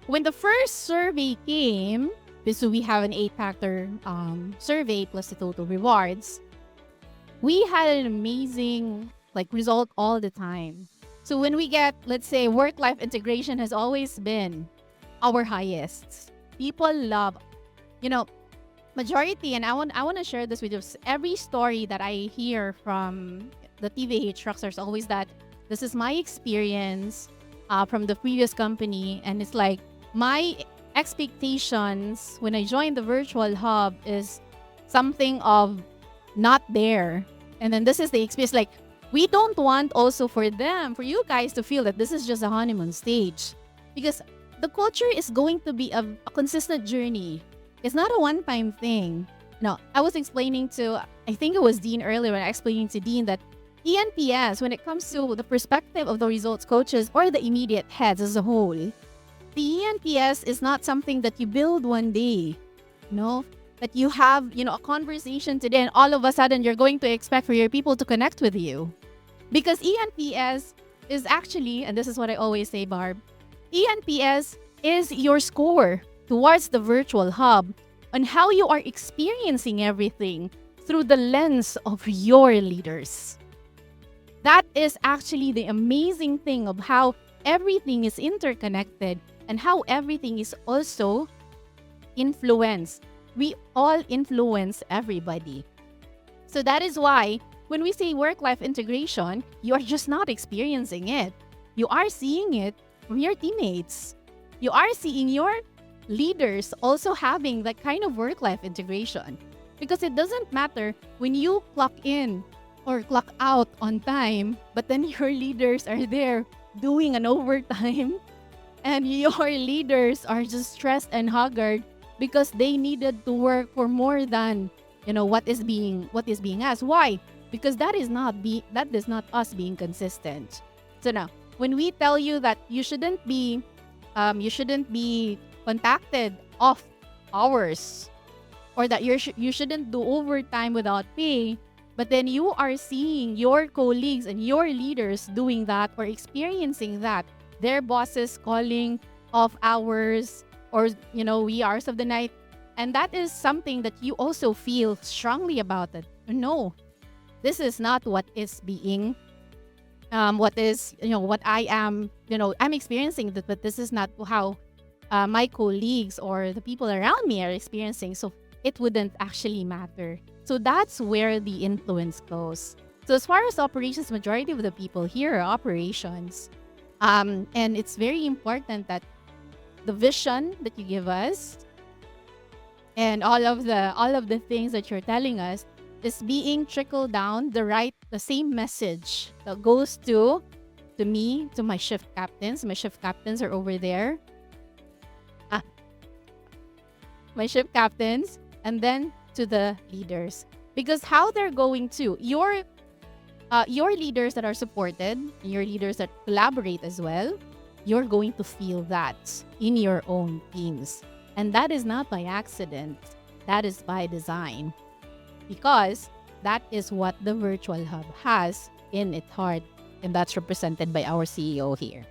When the first survey came, so we have an 8-factor survey plus the total rewards, we had an amazing result all the time. So when we get, let's say, work-life integration has always been our highest. People love, you know, majority, and I want to share this with you. Every story that I hear from the TVH trucks is always that this is my experience from the previous company, and it's like my expectations when I joined the virtual hub is something of not there, and then this is the experience. Like, we don't want also for you guys to feel that this is just a honeymoon stage, because the culture is going to be a consistent journey. It's not a one-time thing. No, I was explaining to, I think it was Dean earlier, when I explaining to Dean that ENPS, when it comes to the perspective of the results coaches or the immediate heads as a whole, the ENPS is not something that you build one day, that you have, a conversation today and all of a sudden you're going to expect for your people to connect with you. Because ENPS is actually, and this is what I always say, Barb, ENPS is your score towards the virtual hub on how you are experiencing everything through the lens of your leaders. That is actually the amazing thing of how everything is interconnected and how everything is also influenced. We all influence everybody. So that is why when we say work-life integration, you are just not experiencing it. You are seeing it from your teammates. You are seeing your leaders also having that kind of work-life integration. Because it doesn't matter when you clock in or clock out on time, but then your leaders are there doing an overtime and your leaders are just stressed and haggard because they needed to work for more than what is being asked. Why? Because that is not us being consistent. So now, when we tell you that you shouldn't be contacted off hours, or that you shouldn't do overtime without pay, but then you are seeing your colleagues and your leaders doing that or experiencing that, their bosses calling off hours or wee hours of the night, and that is something that you also feel strongly about it. No, this is not what is being what is what I am I'm experiencing that, but this is not how my colleagues or the people around me are experiencing, so it wouldn't actually matter. So that's where the influence goes. So as far as operations, majority of the people here are operations, and it's very important that the vision that you give us and all of the things that you're telling us is being trickled down the same message that goes to me, to my shift captains. My shift captains are over there. My shift captains, and then to the leaders. Because how they're going to your leaders that are supported, your leaders that collaborate as well, you're going to feel that in your own teams. And that is not by accident. That is by design. Because that is what the virtual hub has in its heart. And that's represented by our CEO here.